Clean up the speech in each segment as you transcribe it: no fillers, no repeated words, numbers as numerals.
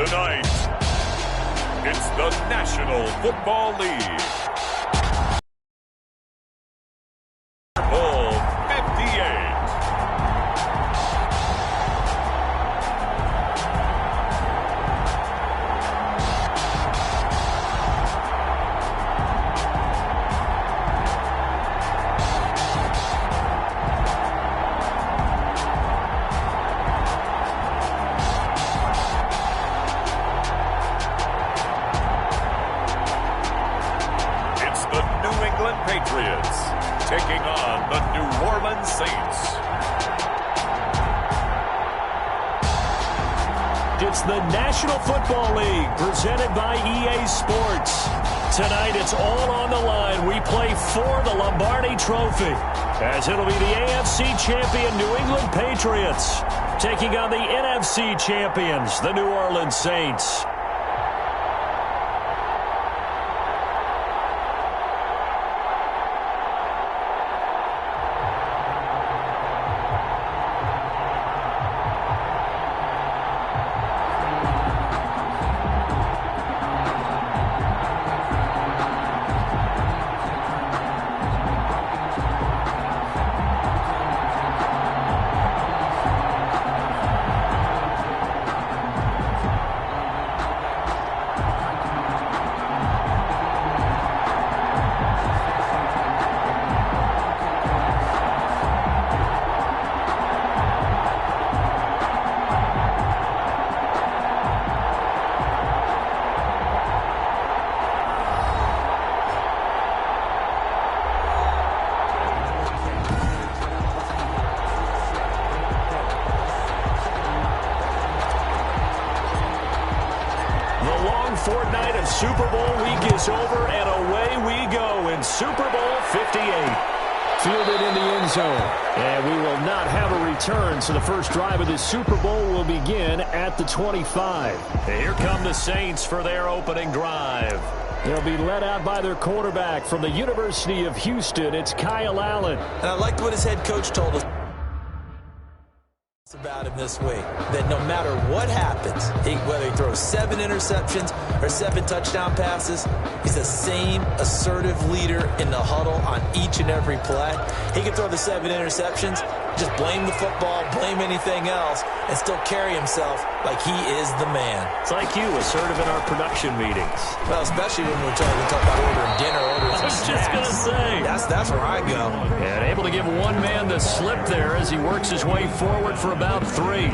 Tonight, it's the National Football League. Super Bowl 58. Patriots taking on the New Orleans Saints. It's the National Football League presented by EA Sports. Tonight it's all on the line. We play for the Lombardi Trophy, as it'll be the AFC champion New England Patriots taking on the NFC champions, the New Orleans Saints. Fortnight of Super Bowl week is over, and away we go in Super Bowl 58. Fielded in the end zone, and we will not have a return, so the first drive of this Super Bowl will begin at the 25. And here come the Saints for their opening drive. They'll be led out by their quarterback from the University of Houston. It's Kyle Allen. And I liked what his head coach told us about him this week, that no matter what happens, whether he throws 7 interceptions or 7 touchdown passes, he's the same assertive leader in the huddle on each and every play. He can throw the 7 interceptions, just blame the football, blame anything else, and still carry himself like he is the man. It's like you, assertive in our production meetings. Well, especially when we're talking about ordering dinner, ordering I was some just snacks. going to say. That's where I go. And able to give one man the slip there as he works his way forward for about 3.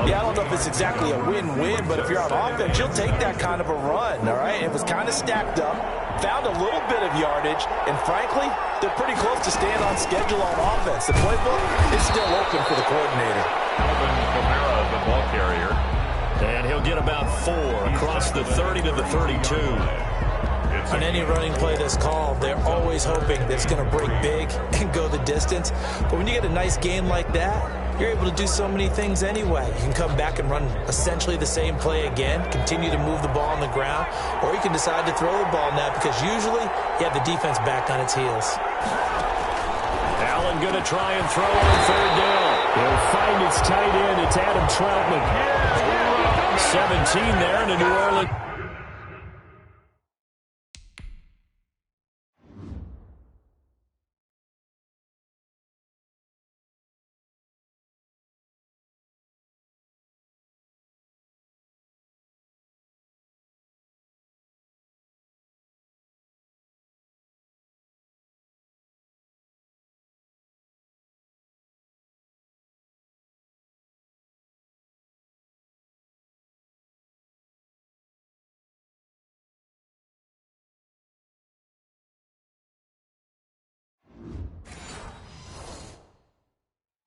Yeah, I don't know if it's exactly a win-win, but if you're on offense, you'll take that kind of a run, all right? It was kind of stacked up, found a little bit of yardage, and frankly, they're pretty close to staying on schedule on offense. The playbook is still open for the coordinator. Alvin Kamara, the ball carrier. And he'll get about 4 across the 30 to the 32. On any running play that's called, they're always hoping that it's going to break big and go the distance. But when you get a nice game like that, you're able to do so many things anyway. You can come back and run essentially the same play again, continue to move the ball on the ground, or you can decide to throw the ball now because usually you have the defense back on its heels. Allen going to try and throw on 3rd down. He'll find his tight end. It's Adam Troutman. 17 there in the New Orleans.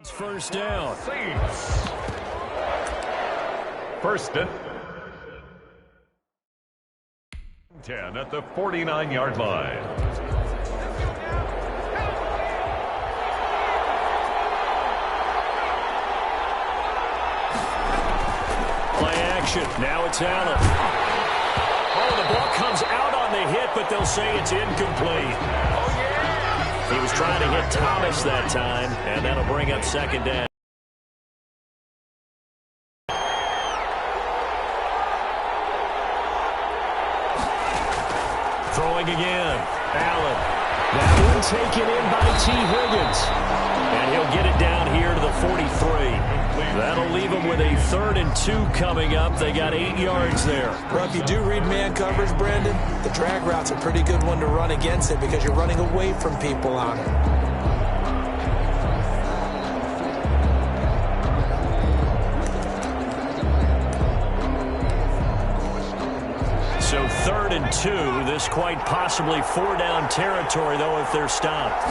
First down. Saints. First and 10 at the 49-yard line. Play action. Now it's Allen. Oh, the ball comes out on the hit, but they'll say it's incomplete. He was trying to hit Thomas that time, and that'll bring up 2nd down. Throwing again. Allen. That one taken in by T. Higgins. And he'll get it down here to the 43. That'll leave them with a 3rd and 2 coming up. They got 8 yards there. Well, if you do read man coverage, Brandon, the drag route's a pretty good one to run against it because you're running away from people on it. So 3rd and 2. This quite possibly 4-down territory, though, if they're stopped.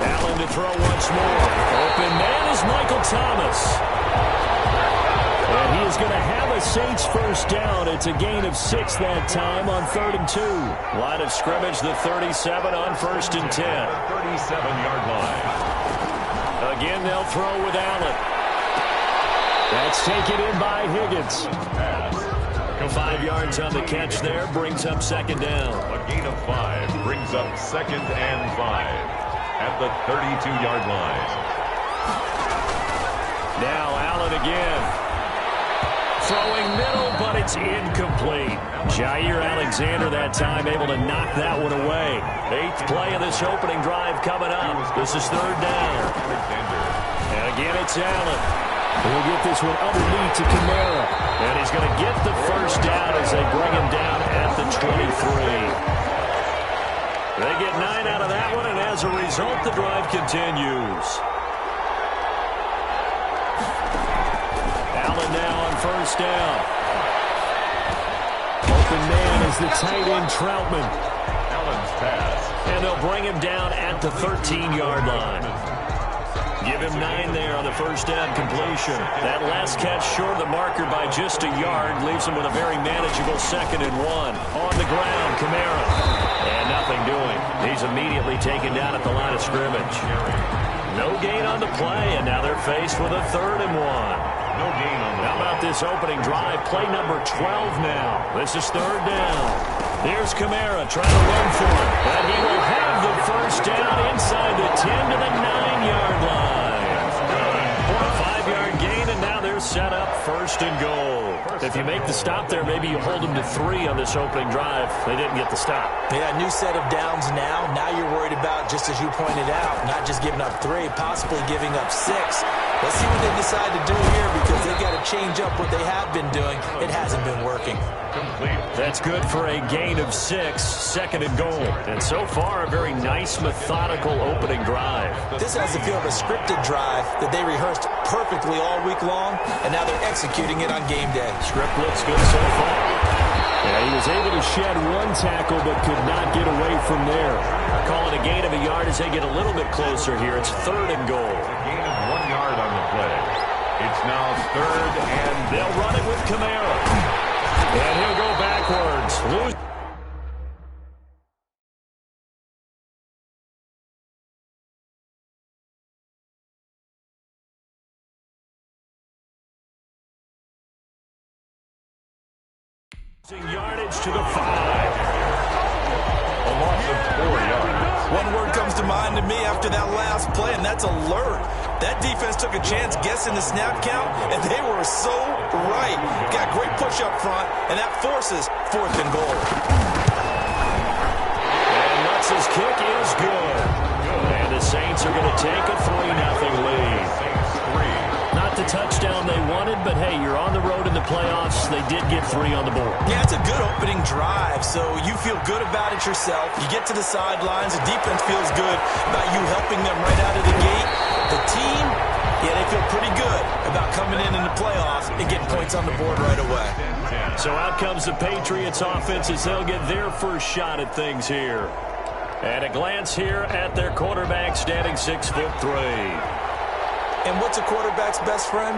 Allen to throw once more. Open man is Michael Thomas. And he is going to have a Saints first down. It's a gain of 6 that time on 3rd and 2. Line of scrimmage, the 37 on 1st and 10. 37-yard line. Again, they'll throw with Allen. That's taken in by Higgins. 5 yards on the catch there, brings up 2nd down. A gain of 5 brings up 2nd and 5 at the 32-yard line. Now Allen again. Throwing middle, but it's incomplete. Jair Alexander that time able to knock that one away. 8th play of this opening drive coming up. This is 3rd down. And again, it's Allen. We'll get this one underneath to Kamara. And he's going to get the first down as they bring him down at the 23. They get 9 out of that one, and as a result, the drive continues. Allen now on 1st down. Open man is the tight end Troutman. Allen's pass. And they'll bring him down at the 13-yard line. Give him 9 there on the first down completion. That last catch short of the marker by just a yard leaves him with a very manageable 2nd and 1. On the ground, Kamara. And nothing doing. He's immediately taken down at the line of scrimmage. No gain on the play, and now they're faced with a 3rd and 1. No gain on the How about this opening drive? Play number 12 now. This is 3rd down. Here's Kamara trying to run for it. And he will have the first down inside the 10 to the 9-yard line. A 5-yard gain, and now they're set up 1st and goal. If you make the stop there, maybe you hold them to 3 on this opening drive. They didn't get the stop. Yeah, new set of downs now. Now you're worried about, just as you pointed out, not just giving up 3, possibly giving up 6. Let's see what they decide to do here because they've got to change up what they have been doing. It hasn't been working. complete. That's good for a gain of 6, 2nd and goal. And so far, a very nice, methodical opening drive. This has the feel of a scripted drive that they rehearsed perfectly all week long, and now they're executing it on game day. Script looks good so far. Yeah, he was able to shed 1 tackle but could not get away from there. Call it a gain of a yard as they get a little bit closer here. It's 3rd and goal. A gain of 1 yard on the play. It's now 3rd and they'll run it with Kamara. And he'll go backwards. Lose. Yardage to the 5. a loss of 4 yards. One word comes to mind to me after that last play, and that's alert. That defense took a chance guessing the snap count, and they were so right. Got great push up front, and that forces 4th and goal. And Lutz's kick is good. And the Saints are going to take a 3-0 lead. Not the touchdown they wanted, but hey, you're on the road in the playoffs. They did get 3 on the board. Yeah, it's a good opening drive, so you feel good about it yourself. You get to the sidelines, the defense feels good about you helping them right out of the gate. The team, yeah, they feel pretty good about coming in the playoffs and getting points on the board right away. So out comes the Patriots offense as they'll get their first shot at things here. And a glance here at their quarterback standing 6'3". And what's a quarterback's best friend?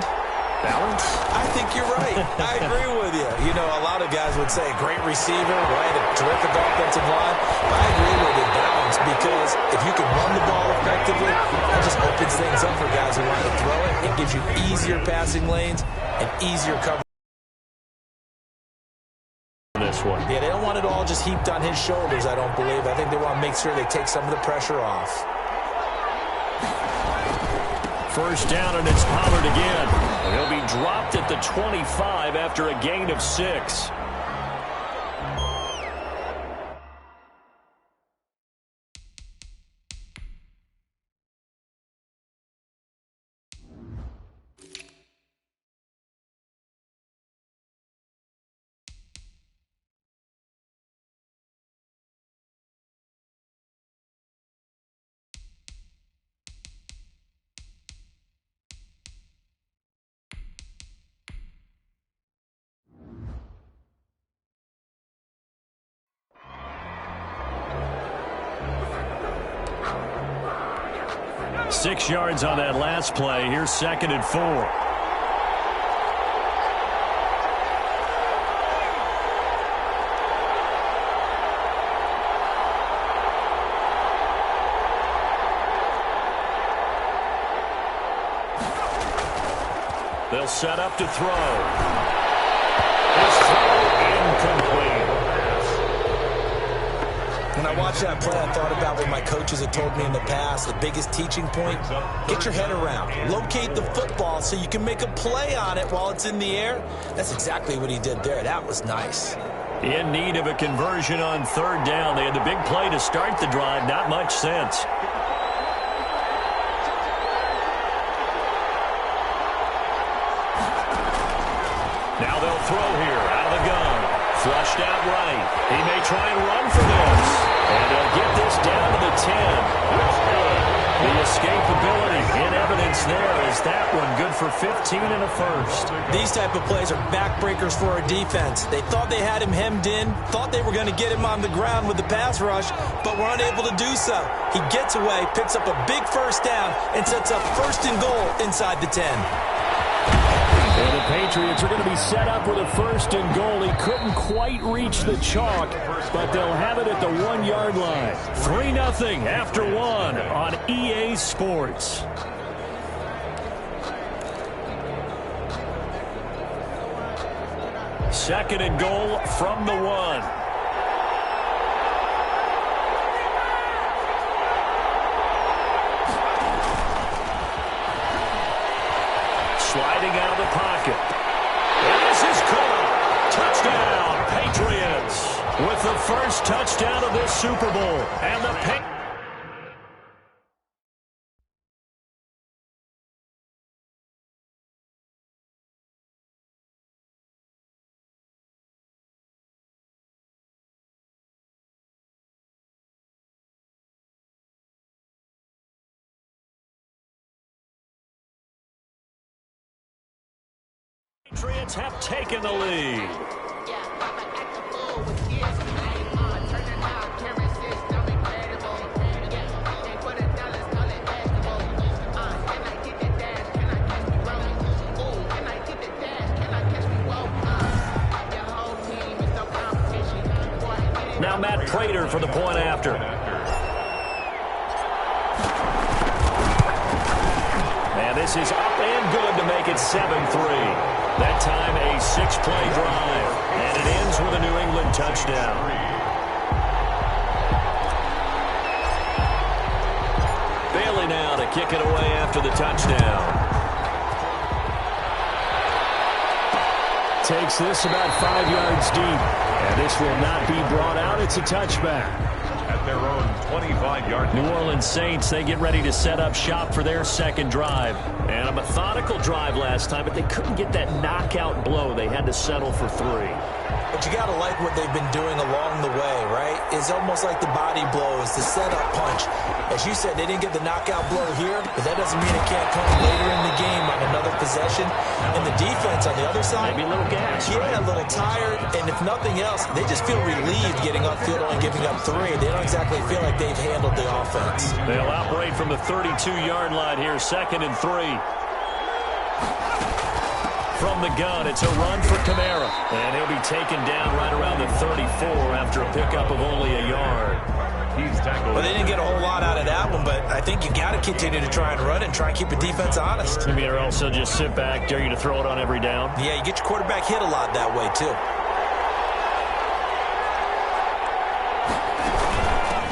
Balance? I think you're right. I agree with you. You know, a lot of guys would say great receiver, right, a terrific offensive line. But I agree with you, balance, because if you can run the ball effectively, that just opens things up for guys who want to throw it. It gives you easier passing lanes and easier coverage. This one. Yeah, they don't want it all just heaped on his shoulders, I don't believe. I think they want to make sure they take some of the pressure off. First down, and it's Pollard again. He'll be dropped at the 25 after a gain of 6. 6 yards on that last play. Here's 2nd and 4. They'll set up to throw. His throw incomplete. When I watched that play, I thought about what my coaches had told me in the past. The biggest teaching point, get your head around. Locate the football so you can make a play on it while it's in the air. That's exactly what he did there. That was nice. In need of a conversion on 3rd down. They had the big play to start the drive. Not much sense. Now they'll throw here out of the gun. Flushed out right. He may try and run for this. And they'll get this down to the 10. The escapability in evidence there is that one good for 15 and a first. These type of plays are backbreakers for our defense. They thought they had him hemmed in, thought they were going to get him on the ground with the pass rush, but were unable to do so. He gets away, picks up a big 1st down, and sets up 1st and goal inside the 10. And the Patriots are going to be set up with a 1st and goal. He couldn't quite reach the chalk, but they'll have it at the 1-yard line. 3-0 after 1 on EA Sports. Second and goal from the 1. Sliding out of the pocket. And this is caught. Touchdown, Patriots. With the first touchdown of this Super Bowl. And the Patriots. Patriots have taken the lead. Now Matt Prater for the point after. And this is up and good to make it 7-3. That time a 6-play drive, and it ends with a New England touchdown. Bailey now to kick it away after the touchdown. Takes this about 5 yards deep, and this will not be brought out. It's a touchback. At their own 25-yard line. New Orleans Saints, they get ready to set up shop for their 2nd drive. And a methodical drive last time, but they couldn't get that knockout blow. They had to settle for 3. But you got to like what they've been doing along the way, right? It's almost like the body blows, the setup punch. As you said, they didn't get the knockout blow here, but that doesn't mean it can't come later in the game on another possession. And the defense on the other side, maybe a little gas. Yeah, right? A little tired. And if nothing else, they just feel relieved getting upfield only giving up 3. They don't exactly feel like they've handled the offense. They'll operate from the 32-yard line here, 2nd and 3. From the gun, it's a run for Kamara. And he'll be taken down right around the 34 after a pickup of only a yard. He's tackled. Well, they didn't get a whole lot out of that one, but I think you got to continue to try and run and try and keep the defense honest. You mean or also just sit back, dare you to throw it on every down? Yeah, you get your quarterback hit a lot that way, too.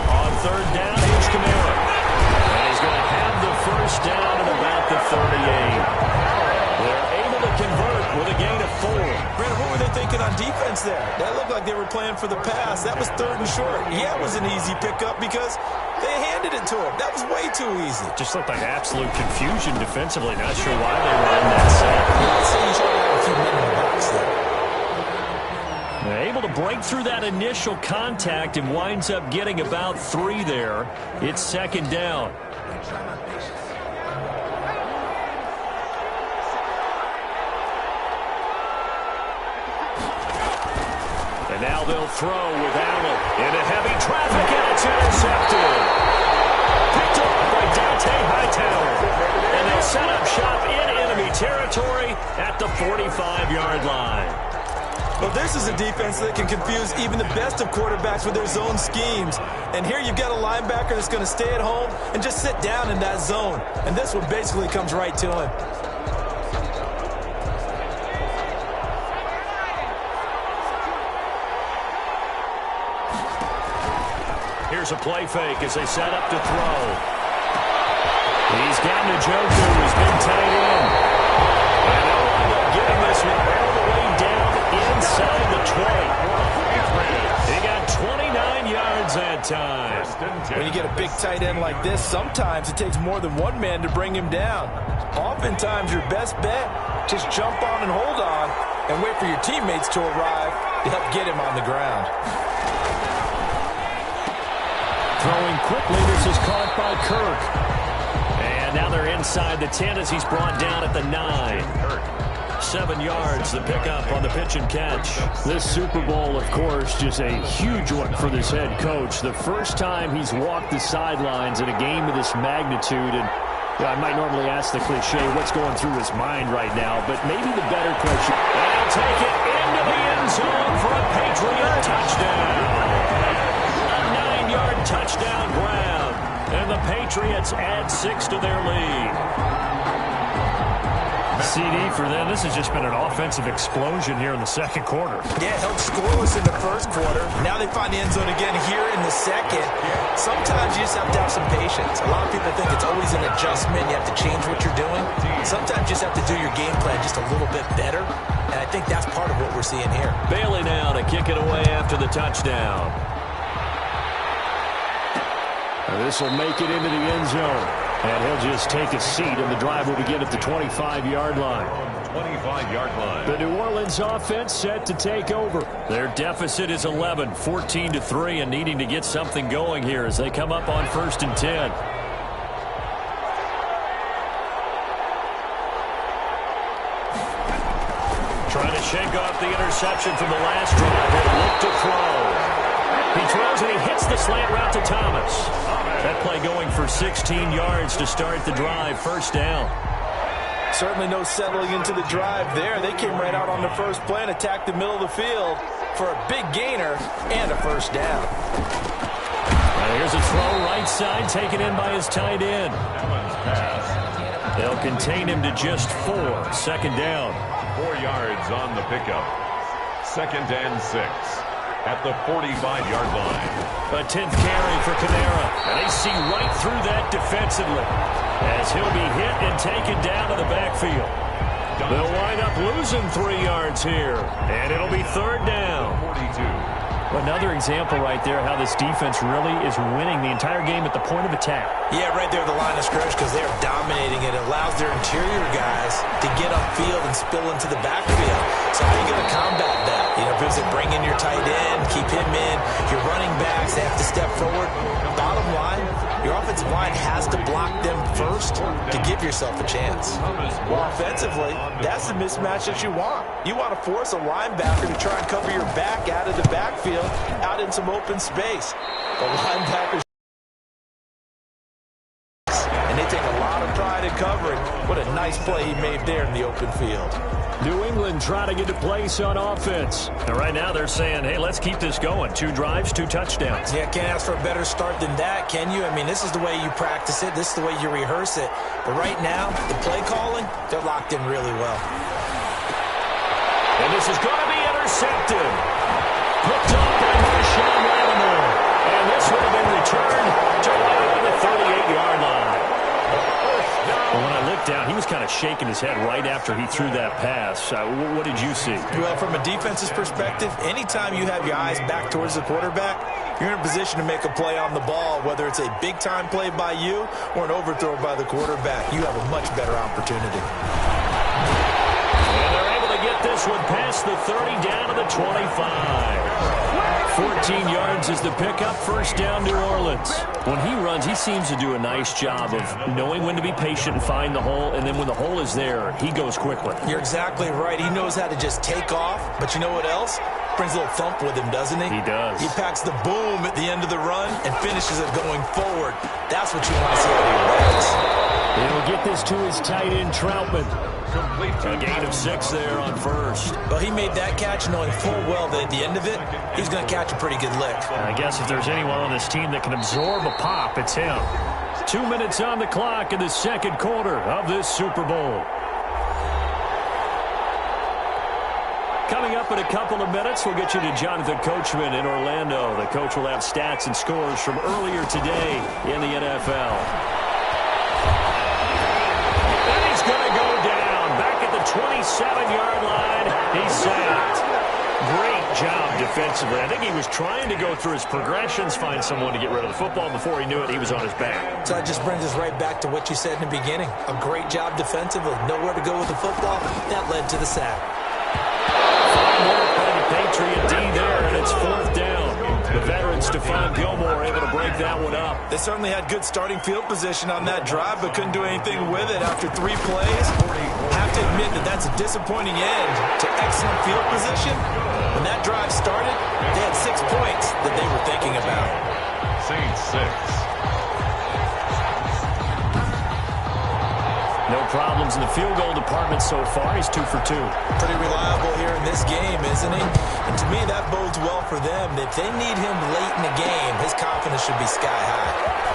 On 3rd down, here's Kamara. And he's going to have the 1st down at about the 38. They're able to convert with a gain of 4. Brandon, what were they thinking on defense there? That looked like they were playing for the pass. That was 3rd and short. Yeah, it was an easy pickup because they handed it to him. That was way too easy. Just looked like absolute confusion defensively. Not sure why they were in that set. I'd say you try to have a few men in the box there. They're able to break through that initial contact and winds up getting about 3 there. It's 2nd down. And now they'll throw with Allen into heavy traffic, and it's intercepted. Picked off by Dante Hightower. And they'll set up shop in enemy territory at the 45-yard line. Well, this is a defense that can confuse even the best of quarterbacks with their zone schemes. And here you've got a linebacker that's going to stay at home and just sit down in that zone. And this one basically comes right to him. Here's a play fake as they set up to throw. He's got Njoku, who's been tight end. And they'll wind up getting this one all the way down inside the 20. He got 29 yards that time. When you get a big tight end like this, sometimes it takes more than one man to bring him down. Oftentimes, your best bet, just jump on and hold on and wait for your teammates to arrive to help get him on the ground. Throwing quickly, this is caught by Kirk. And now they're inside the 10 as he's brought down at the 9. 7 yards, the pickup on the pitch and catch. This Super Bowl, of course, just a huge one for this head coach. The first time he's walked the sidelines in a game of this magnitude. And I might normally ask the cliche, what's going through his mind right now? But maybe the better question. They'll take it into the end zone for a Patriot touchdown. Touchdown grab, and the Patriots add 6 to their lead. CD for them, this has just been an offensive explosion here in the second quarter. Yeah, held scoreless in the first quarter. Now they find the end zone again here in the second. Sometimes you just have to have some patience. A lot of people think it's always an adjustment. You have to change what you're doing. Sometimes you just have to do your game plan just a little bit better, and I think that's part of what we're seeing here. Bailey now to kick it away after the touchdown. This will make it into the end zone. And he'll just take a seat, and the drive will begin at the 25-yard line. 25-yard line. The New Orleans offense set to take over. Their deficit is 11, 14-3, and needing to get something going here as they come up on 1st and 10. Trying to shake off the interception from the last drive. He'll look to throw. He throws and he hits the slant route to Thomas. That play going for 16 yards to start the drive. First down. Certainly no settling into the drive there. They came right out on the first play and attacked the middle of the field for a big gainer and a first down. Here's a throw right side taken in by his tight end. They'll contain him to just 4. Second down. 4 yards on the pickup. 2nd and 6. At the 45-yard line. A 10th carry for Kamara. And they see right through that defensively as he'll be hit and taken down to the backfield. They'll wind up losing 3 yards here. And it'll be 3rd down. 42. Another example right there how this defense really is winning the entire game at the point of attack. Yeah, right there at the line of scrimmage because they're dominating it. It allows their interior guys to get upfield and spill into the backfield. So how are you going to combat that? You know, if bring in your tight end, keep him in. Your running backs, they have to step forward. Bottom line, your offensive line has to block them first to give yourself a chance. Well, offensively, that's the mismatch that you want. You want to force a linebacker to try and cover your back out of the backfield, out in some open space. The linebackers, and they take a lot of pride in covering. What a nice play he made there in the open field. New England trying to get a place on offense. And right now they're saying, hey, let's keep this going. 2 drives, 2 touchdowns. Yeah, can't ask for a better start than that, can you? I mean, this is the way you practice it. This is the way you rehearse it. But right now, the play calling, they're locked in really well. And this is going to be intercepted. Picked up by Marshawn Lattimore. And this would have been returned to right on the 38-yard line. Well, when I looked down, he was kind of shaking his head right after he threw that pass. What did you see? Well, from a defense's perspective, anytime you have your eyes back towards the quarterback, you're in a position to make a play on the ball, whether it's a big-time play by you or an overthrow by the quarterback. You have a much better opportunity. And they're able to get this one past the 30 down to the 25. 14 yards is the pickup. First down, New Orleans. When he runs, he seems to do a nice job of knowing when to be patient and find the hole, and then when the hole is there, he goes quickly. You're exactly right. He knows how to just take off, but you know what else? Brings a little thump with him, doesn't he? He does. He packs the boom at the end of the run and finishes it going forward. That's what you want to see out of your legs. He'll get this to his tight end, Troutman. Complete A gain of 6 there on first. Well, he made that catch knowing full well that at the end of it, he's going to catch a pretty good lick. I guess if there's anyone on this team that can absorb a pop, it's him. 2 minutes on the clock in the second quarter of this Super Bowl. Coming up in a couple of minutes, we'll get you to Jonathan Coachman in Orlando. The coach will have stats and scores from earlier today in the NFL. And he's going to go down. Back at the 27-yard line, he's sacked. Great job defensively. I think he was trying to go through his progressions, find someone to get rid of the football. Before he knew it, he was on his back. So that just brings us right back to what you said in the beginning. A great job defensively. Nowhere to go with the football. That led to the sack. By the Patriot D there, and it's 4th down. The veteran Stephon Gilmore able to break that one up. They certainly had good starting field position on that drive, but couldn't do anything with it after 3 plays. Have to admit that that's a disappointing end to excellent field position. When that drive started, they had 6 points that they were thinking about. Saints 6. No problems in the field goal department so far. He's 2 for 2. Pretty reliable here in this game, isn't he? And to me, that bodes well for them. If they need him late in the game, his confidence should be sky high.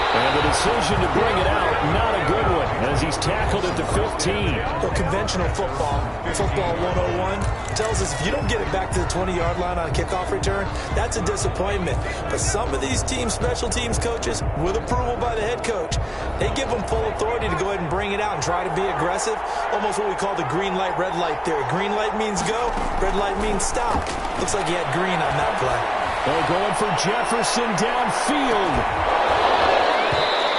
And the decision to bring it out, not a good one, as he's tackled at the 15. Well, conventional football 101, tells us if you don't get it back to the 20-yard line on a kickoff return, that's a disappointment. But some of these team special teams coaches, with approval by the head coach, they give them full authority to go ahead and bring it out and try to be aggressive. Almost what we call the green light, red light theory. Green light means go, red light means stop. Looks like he had green on that play. They're going for Jefferson downfield.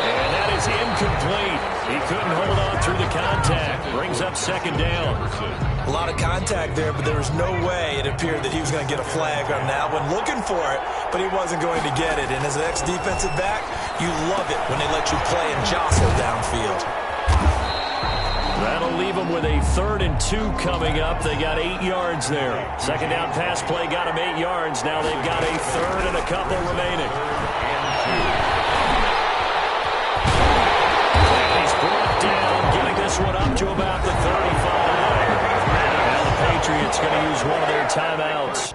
And that is incomplete. He couldn't hold on through the contact. Brings up 2nd down. A lot of contact there, but there was no way it appeared that he was going to get a flag on that one. Looking for it, but he wasn't going to get it. And as an ex-defensive back, you love it when they let you play and jostle downfield. That'll leave them with a 3rd and 2 coming up. They got 8 yards there. 2nd down pass play got them 8 yards. Now they've got a 3rd and a couple remaining. This one up to about the 35. Now the Patriots going to use one of their timeouts.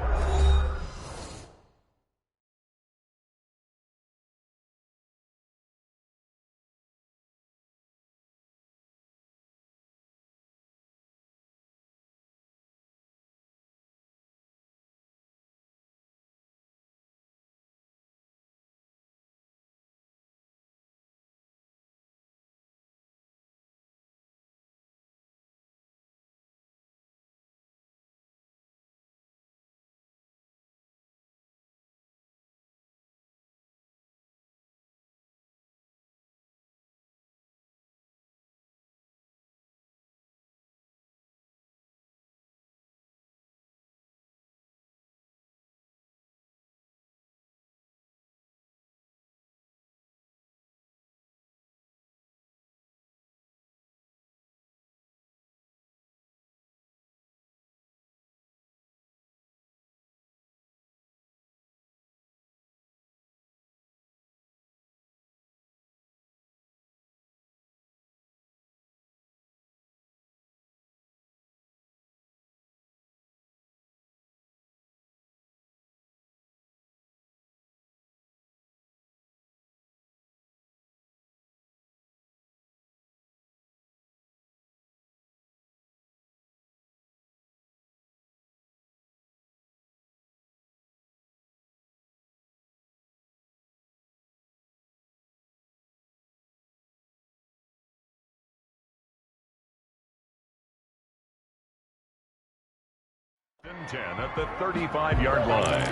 And 10 at the 35-yard line.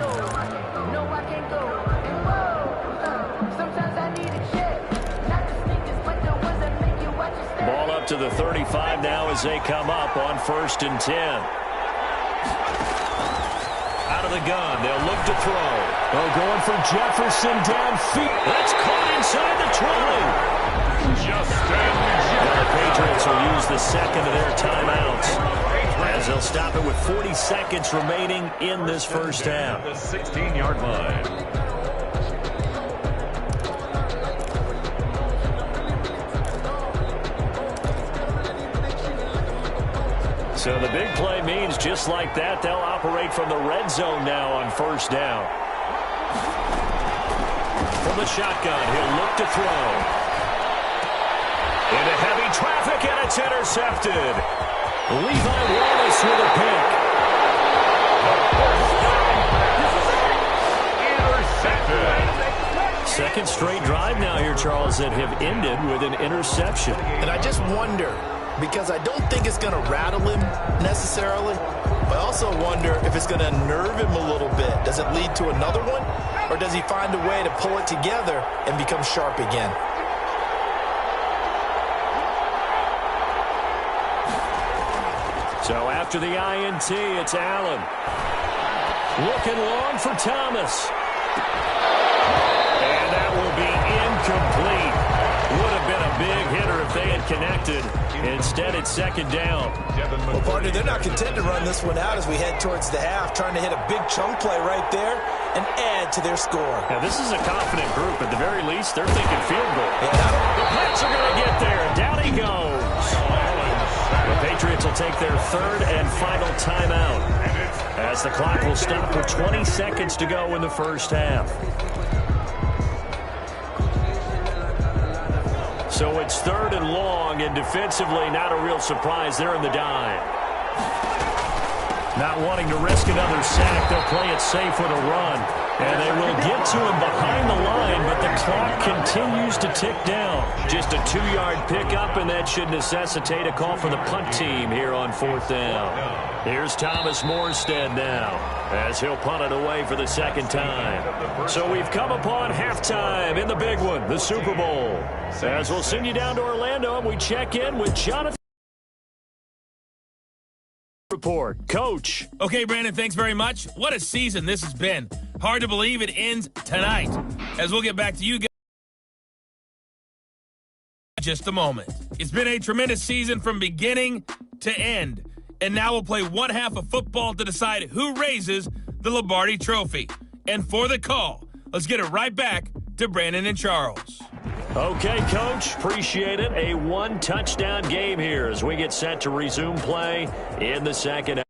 No, I can't go. Sometimes I need a check. Not the sneakers, but the ones that make you watch your step. Ball up to the 35 now as they come up on 1st and 10. Out of the gun, they'll look to throw. Oh, going for Jefferson downfield. That's caught inside the 20. Justin. The Patriots will use the 2nd of their timeouts as as they'll stop it with 40 seconds remaining in this first half. The 16-yard line. So the big play means just like that, they'll operate from the red zone now on first down. From the shotgun, he'll look to throw. Into heavy traffic, and it's intercepted. Levi Wallace with a pick. Intercepted. Second straight drive now here, Charles, that have ended with an interception. And I just wonder, because I don't think it's going to rattle him necessarily, but I also wonder if it's going to nerve him a little bit. Does it lead to another one, or does he find a way to pull it together and become sharp again? So after the INT, it's Allen. Looking long for Thomas. And that will be incomplete. Would have been a big hitter if they had connected. Instead, it's second down. Well, partner, they're not content to run this one out as we head towards the half, trying to hit a big chunk play right there and add to their score. Now, this is a confident group. At the very least, they're thinking field goal. Yeah, the Pats are going to get there. Down he goes. The Patriots will take their third and final timeout as the clock will stop with 20 seconds to go in the first half. So it's third and long, and defensively, not a real surprise. They're in the dive. Not wanting to risk another sack, they'll play it safe with a run. And they will get to him behind the line, but the clock continues to tick down. Just a 2-yard pickup, and that should necessitate a call for the punt team here on fourth down. Here's Thomas Morstead now, as he'll punt it away for the second time. So we've come upon halftime in the big one, the Super Bowl. As we'll send you down to Orlando, and we check in with Jonathan. Report. Coach. Okay, Brandon, thanks very much. What a season this has been. Hard to believe it ends tonight. As we'll get back to you guys in just a moment. It's been a tremendous season from beginning to end. And now we'll play one half of football to decide who raises the Lombardi Trophy. And for the call, let's get it right back to Brandon and Charles. Okay, Coach, appreciate it. A one-touchdown game here as we get set to resume play in the second half.